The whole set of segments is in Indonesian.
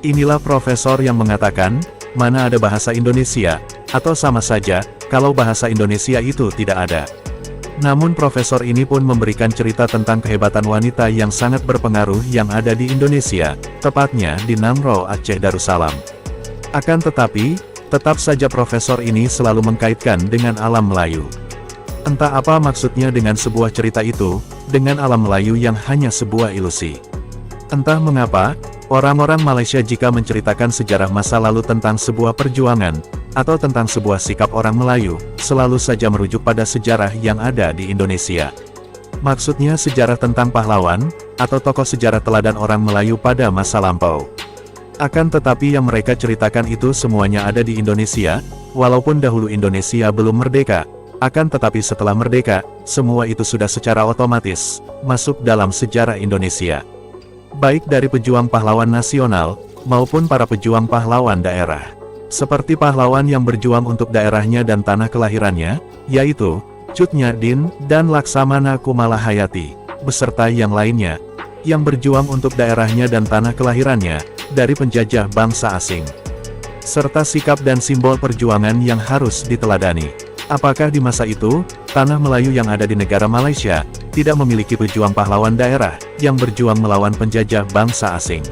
Inilah profesor yang mengatakan, mana ada bahasa Indonesia, atau sama saja, kalau bahasa Indonesia itu tidak ada. Namun profesor ini pun memberikan cerita tentang kehebatan wanita yang sangat berpengaruh yang ada di Indonesia, tepatnya di Namro, Aceh Darussalam. Akan tetapi, tetap saja profesor ini selalu mengkaitkan dengan alam Melayu. Entah apa maksudnya dengan sebuah cerita itu, dengan alam Melayu yang hanya sebuah ilusi. Entah mengapa, orang-orang Malaysia jika menceritakan sejarah masa lalu tentang sebuah perjuangan, atau tentang sebuah sikap orang Melayu, selalu saja merujuk pada sejarah yang ada di Indonesia. Maksudnya sejarah tentang pahlawan, atau tokoh sejarah teladan orang Melayu pada masa lampau. Akan tetapi yang mereka ceritakan itu semuanya ada di Indonesia, walaupun dahulu Indonesia belum merdeka. Akan tetapi setelah merdeka, semua itu sudah secara otomatis masuk dalam sejarah Indonesia. Baik dari pejuang pahlawan nasional, maupun para pejuang pahlawan daerah. Seperti pahlawan yang berjuang untuk daerahnya dan tanah kelahirannya, yaitu Cut Nyadin dan Laksamana Kumala Hayati, beserta yang lainnya, yang berjuang untuk daerahnya dan tanah kelahirannya, dari penjajah bangsa asing. Serta sikap dan simbol perjuangan yang harus diteladani. Apakah di masa itu, tanah Melayu yang ada di negara Malaysia, tidak memiliki pejuang pahlawan daerah, yang berjuang melawan penjajah bangsa asing?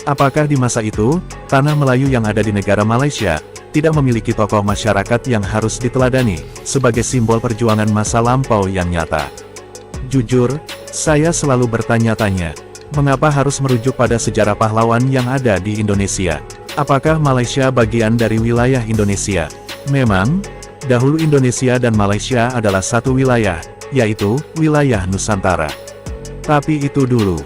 Apakah di masa itu, tanah Melayu yang ada di negara Malaysia, tidak memiliki tokoh masyarakat yang harus diteladani, sebagai simbol perjuangan masa lampau yang nyata? Jujur, saya selalu bertanya-tanya, mengapa harus merujuk pada sejarah pahlawan yang ada di Indonesia? Apakah Malaysia bagian dari wilayah Indonesia? Memang, dahulu Indonesia dan Malaysia adalah satu wilayah, yaitu wilayah Nusantara. Tapi itu dulu.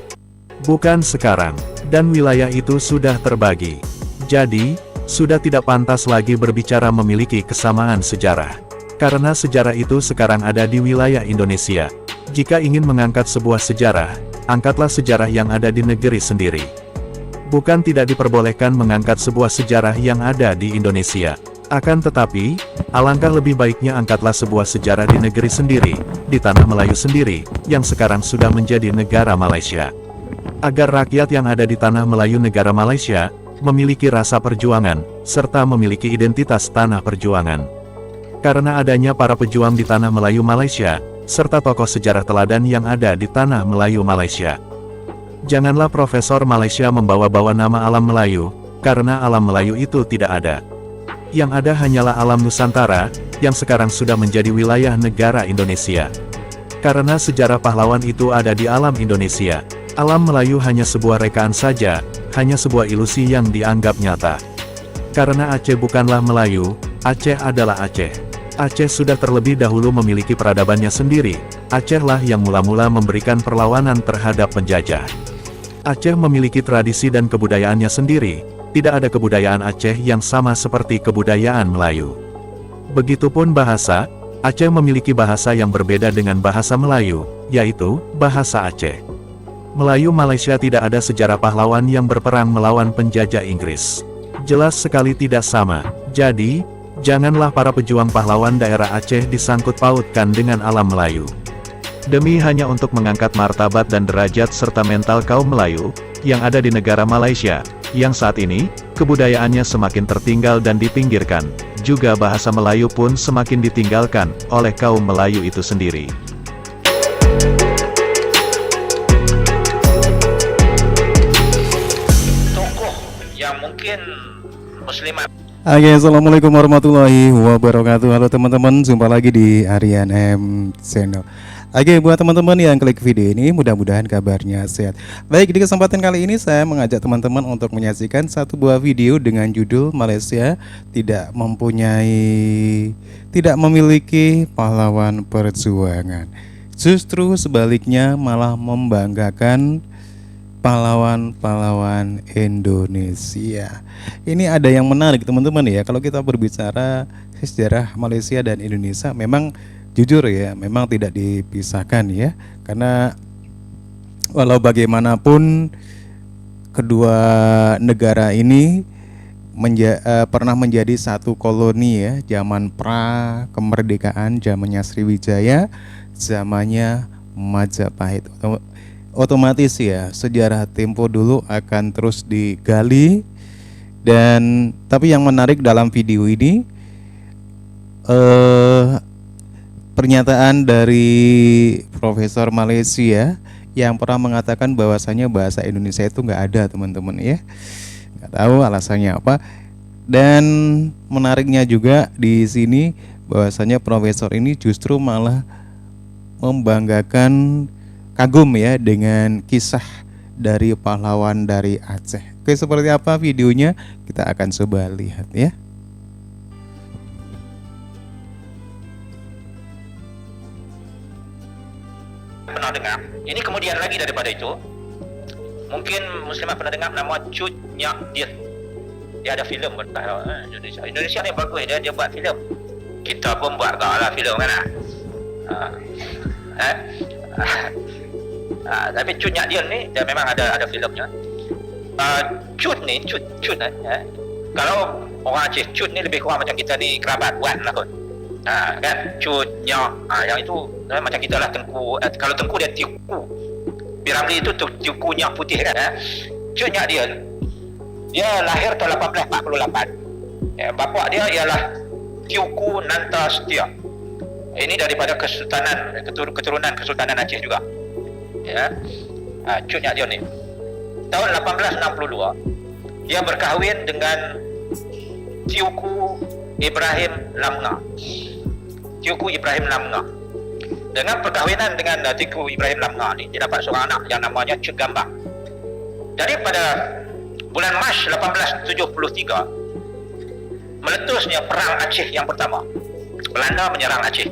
Bukan sekarang. Dan wilayah itu sudah terbagi. Jadi, sudah tidak pantas lagi berbicara memiliki kesamaan sejarah. Karena sejarah itu sekarang ada di wilayah Indonesia. Jika ingin mengangkat sebuah sejarah, angkatlah sejarah yang ada di negeri sendiri. Bukan tidak diperbolehkan mengangkat sebuah sejarah yang ada di Indonesia. Akan tetapi, alangkah lebih baiknya angkatlah sebuah sejarah di negeri sendiri, di tanah Melayu sendiri, yang sekarang sudah menjadi negara Malaysia. Agar rakyat yang ada di tanah Melayu negara Malaysia, memiliki rasa perjuangan, serta memiliki identitas tanah perjuangan. Karena adanya para pejuang di tanah Melayu Malaysia, serta tokoh sejarah teladan yang ada di tanah Melayu Malaysia. Janganlah Profesor Malaysia membawa-bawa nama alam Melayu, karena alam Melayu itu tidak ada. Yang ada hanyalah alam Nusantara, yang sekarang sudah menjadi wilayah negara Indonesia. Karena sejarah pahlawan itu ada di alam Indonesia. Alam Melayu hanya sebuah rekaan saja, hanya sebuah ilusi yang dianggap nyata. Karena Aceh bukanlah Melayu, Aceh adalah Aceh. Aceh sudah terlebih dahulu memiliki peradabannya sendiri, Acehlah yang mula-mula memberikan perlawanan terhadap penjajah. Aceh memiliki tradisi dan kebudayaannya sendiri, tidak ada kebudayaan Aceh yang sama seperti kebudayaan Melayu. Begitupun bahasa, Aceh memiliki bahasa yang berbeda dengan bahasa Melayu, yaitu bahasa Aceh. Melayu Malaysia tidak ada sejarah pahlawan yang berperang melawan penjajah Inggris. Jelas sekali tidak sama. Jadi, janganlah para pejuang pahlawan daerah Aceh disangkut pautkan dengan alam Melayu. Demi hanya untuk mengangkat martabat dan derajat serta mental kaum Melayu, yang ada di negara Malaysia, yang saat ini, kebudayaannya semakin tertinggal dan dipinggirkan, juga bahasa Melayu pun semakin ditinggalkan oleh kaum Melayu itu sendiri. Yang mungkin muslimat. Oke, assalamualaikum warahmatullahi wabarakatuh. Halo teman-teman, jumpa lagi di Aryan M Channel. Oke, buat teman-teman yang klik video ini, mudah-mudahan kabarnya sehat. Baik, di kesempatan kali ini saya mengajak teman-teman untuk menyaksikan satu buah video dengan judul Malaysia tidak memiliki pahlawan perjuangan. Justru sebaliknya malah membanggakan pahlawan-pahlawan Indonesia. Ini ada yang menarik teman-teman ya. Kalau kita berbicara sejarah Malaysia dan Indonesia, memang jujur ya, memang tidak dipisahkan ya. Karena walau bagaimanapun kedua negara ini pernah menjadi satu koloni ya, zaman pra kemerdekaan, zamannya Sriwijaya, zamannya Majapahit. otomatis ya sejarah Tempo dulu akan terus digali. Dan tapi yang menarik dalam video ini pernyataan dari Profesor Malaysia yang pernah mengatakan bahwasanya bahasa Indonesia itu nggak ada, teman-teman ya. Nggak tahu alasannya apa. Dan menariknya juga di sini bahwasanya profesor ini justru malah membanggakan, kagum ya dengan kisah dari pahlawan dari Aceh. Oke, seperti apa videonya? Kita akan coba lihat ya. Pernah dengar? Ini kemudian lagi daripada itu, mungkin muslimat pernah dengar nama Cut Nyak Dien. Dia ada filem Indonesia. Indonesia ni bagus, dia buat filem. Kita pun buat lah filem kan. Tapi Cut Nyak Dien ni dia memang ada filemnya. Cut ni kalau orang Aceh, Cut ni lebih kurang macam kita ni kerabat Wan lah kot. Kan Cut Nyak, yang itu macam kita lah Tengku. Kalau Tengku dia Tiuku, Piramli itu Tiuku Nyak putih kan. Cut Nyak dia lahir tahun 1848. Bapa dia ialah Tiuku Nanta Setia. Ini daripada keturunan Kesultanan Aceh juga. Ya. Cut Nyak Dien ni tahun 1862 dia berkahwin dengan Tiuku Ibrahim Lamnga. Tiuku Ibrahim Lamnga. Dengan perkahwinan dengan Tiuku Ibrahim Lamnga ni, dia dapat seorang anak yang namanya Cik Gambang. Jadi pada bulan Mac 1873 meletusnya perang Aceh yang pertama. Belanda menyerang Aceh.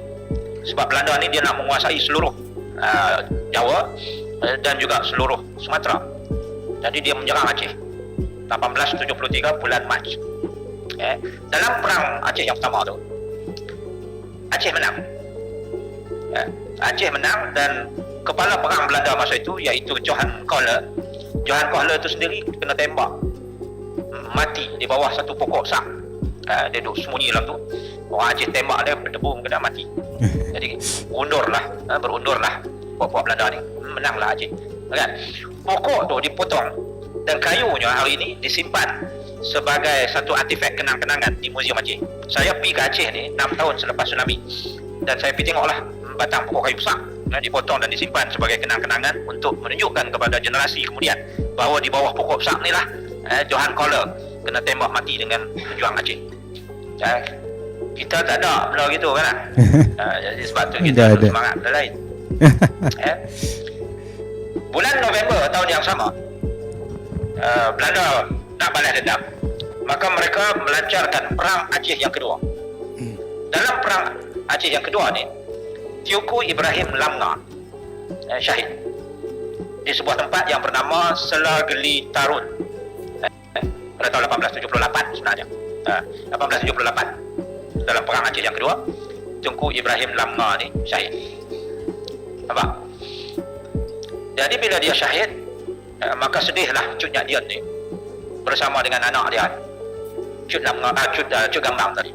Sebab Belanda ni dia nak menguasai seluruh Jawa dan juga seluruh Sumatera. Jadi dia menyerang Aceh 1873 bulan Mac. Dalam perang Aceh yang pertama tu, Aceh menang. Aceh menang dan kepala perang Belanda masa itu iaitu Johan Kohler. Johan Kohler itu sendiri kena tembak mati di bawah satu pokok sak. Dia duduk sembunyi dalam tu. Orang Aceh tembak dia berdebu kena mati. Jadi berundurlah pokok Belanda ni. Menanglah Aceh. Kan? Pokok tu dipotong dan kayunya hari ini disimpan sebagai satu artifak kenang-kenangan di Muzium Aceh. Saya pergi ke Aceh ni 6 tahun selepas tsunami dan saya pergi tengoklah batang pokok kayu besar dipotong dan disimpan sebagai kenang-kenangan untuk menunjukkan kepada generasi kemudian bahawa di bawah pokok besar ni lah Johan Kohler kena tembak mati dengan pejuang Aceh. Kita tak ada benda gitu kan. Jadi sebab tu kita harus semangat benda lain. Bulan November tahun yang sama, Belanda nak balas dendam. Maka mereka melancarkan perang Aceh yang kedua. Dalam perang Aceh yang kedua ni, Tiuku Ibrahim Lamnga syahid di sebuah tempat yang bernama Selageli Tarun pada tahun 1878 sebenarnya. 1878 dalam perang Aceh yang kedua, Tiuku Ibrahim Lamnga ni syahid. Nampak? Jadi bila dia syahid, maka sedihlah Cut Nyak Dien ni bersama dengan anak dia Cut Gambang tadi.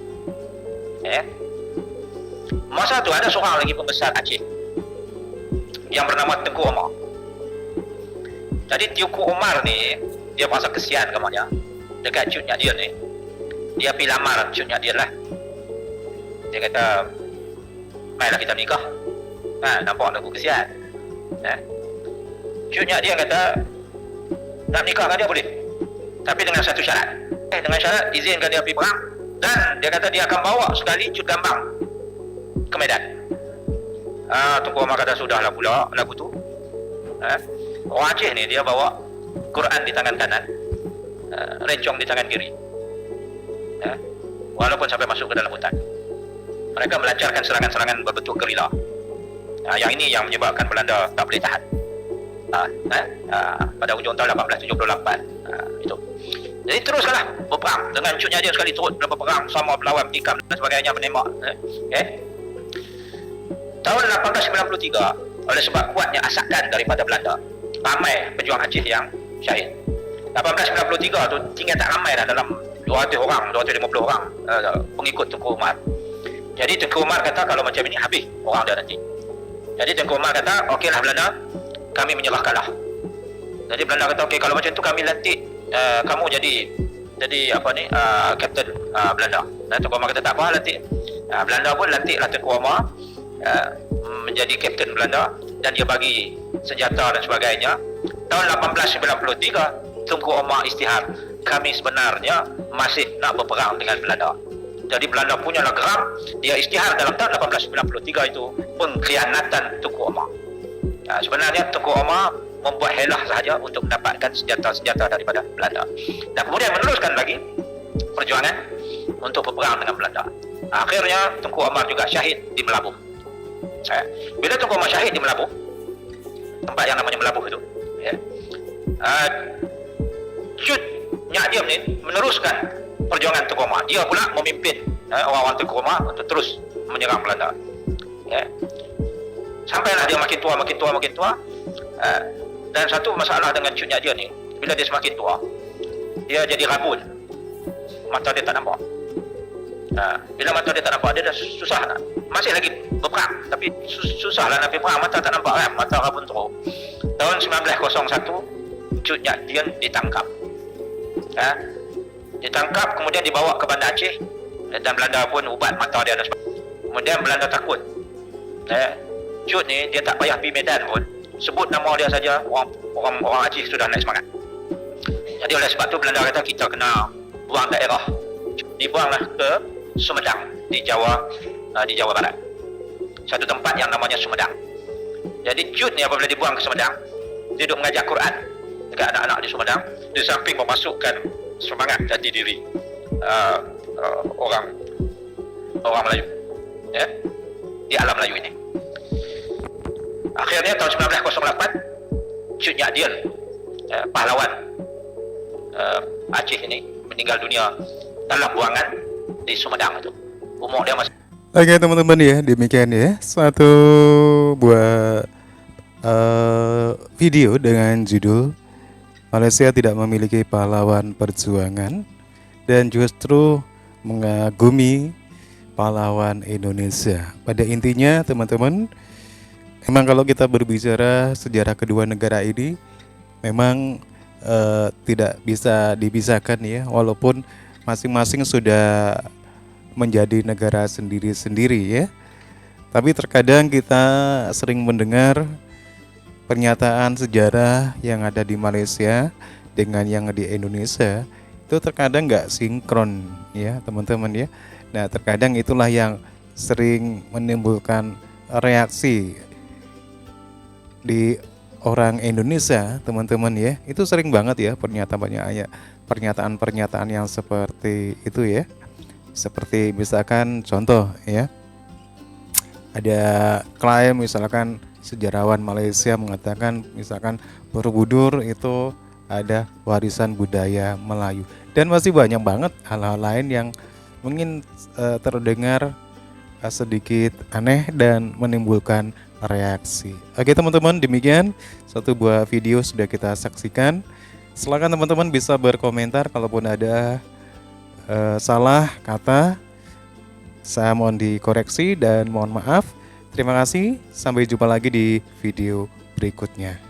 Masa tu ada seorang lagi pembesar Aceh yang bernama Tengku Omar. Jadi Tengku Omar ni dia merasa kesian kamarnya dekat Cut Nyak Dien ni. Dia pergi lamar Cut Nyak Dien lah. Dia kata, "Mainlah kita nikah." Nampak aku kesian. Cut Nyak Dien kata, "Nak nikah dengan dia boleh, tapi dengan satu syarat. Dengan syarat izinkan dia pergi perang dan dia kata dia akan bawa sekali Cut Gambang ke Medan." Tengku Omar kata, "Sudahlah pula lagu tu." Orang Aceh ni dia bawa Quran di tangan kanan, rencong di tangan kiri. Walaupun sampai masuk ke dalam hutan, mereka melancarkan serangan-serangan berbentuk gerila. Yang ini yang menyebabkan Belanda tak boleh tahan. Pada hujung tahun 1878 itu. Jadi teruslah berperang dengan Cut Nyak Dien sekali terus berperang sama melawan tikam dan sebagainya, menembak. Tahun 1893 oleh sebab kuatnya asakan daripada Belanda, ramai pejuang Aceh yang syahid. 1893 tu tinggal tak ramai dah, dalam 200 orang, 250 orang pengikut Tengku Umar. Jadi Tengku Umar kata kalau macam ini habis orang dia nanti. Jadi Tengku Umar kata, okeylah Belanda, kami menyerah kalah. Jadi Belanda kata, okey, kalau macam tu kami lantik kamu jadi apa ni, kapten Belanda. Dan Tengku Amar kata tak apa, lantik. Belanda pun lantiklah Tengku Amar menjadi kapten Belanda, dan dia bagi senjata dan sebagainya. Tahun 1893 Tengku Amar istihar, kami sebenarnya masih nak berperang dengan Belanda. Jadi Belanda punyalah geram, dia istihar dalam tahun 1893 itu pengkhianatan Tengku Amar. Sebenarnya Tengku Amar membuat helah sahaja untuk mendapatkan senjata-senjata daripada Belanda, dan kemudian meneruskan lagi perjuangan untuk berperang dengan Belanda. Akhirnya Tengku Amar juga syahid di Melabuh. Bila Tengku Amar syahid di Melabuh, tempat yang namanya Melabuh itu, ya, Cut Nyak Diem ni meneruskan perjuangan Tengku Amar. Dia pula memimpin orang-orang Tengku Amar untuk terus menyerang Belanda. Ya. Sampailah dia makin tua. Dan satu masalah dengan Cut Nyak Diem ni, bila dia semakin tua, dia jadi rabun. Mata dia tak nampak. Bila mata dia tak nampak, dia dah susah nak. Masih lagi berperang, tapi susah lah nak pergi perang, mata tak nampak kan, mata rabun teruk. Tahun 1901, Cut Nyak Diem ditangkap. Ditangkap, kemudian dibawa ke Bandar Aceh, dan Belanda pun ubat mata dia dan sebagainya. Kemudian Belanda takut. Cut ni dia tak payah pergi Medan pun, sebut nama dia saja, orang Aceh sudah naik semangat. Jadi oleh sebab tu Belanda kata kita kena buang daerah. Dibuanglah ke Sumedang di Jawa Barat. Satu tempat yang namanya Sumedang. Jadi Cut ni apabila dibuang ke Sumedang, dia duduk mengajar Quran dekat anak-anak di Sumedang, di samping memasukkan semangat jati diri orang Melayu, ya, di alam Melayu ini. Akhirnya tahun 1908 Cut Nyak Diem, pahlawan Aceh ini, meninggal dunia dalam buangan di Sumedang itu. Umur dia masih. Oke teman-teman ya, demikian ya satu buah video dengan judul Malaysia tidak memiliki pahlawan perjuangan dan justru mengagumi pahlawan Indonesia. Pada intinya teman-teman, memang kalau kita berbicara sejarah kedua negara ini memang tidak bisa dipisahkan ya, walaupun masing-masing sudah menjadi negara sendiri-sendiri ya. Tapi terkadang kita sering mendengar pernyataan sejarah yang ada di Malaysia dengan yang di Indonesia, itu terkadang nggak sinkron ya teman-teman ya. Nah terkadang itulah yang sering menimbulkan reaksi di orang Indonesia teman-teman ya. Itu sering banget ya pernyataan-pernyataan yang seperti itu ya. Seperti misalkan contoh ya, ada klaim misalkan sejarawan Malaysia mengatakan misalkan Borobudur itu ada warisan budaya Melayu, dan masih banyak banget hal-hal lain yang mungkin terdengar sedikit aneh dan menimbulkan reaksi. Oke teman-teman, demikian satu buah video sudah kita saksikan. Silakan teman-teman bisa berkomentar kalaupun ada salah kata, saya mohon dikoreksi dan mohon maaf. Terima kasih, sampai jumpa lagi di video berikutnya.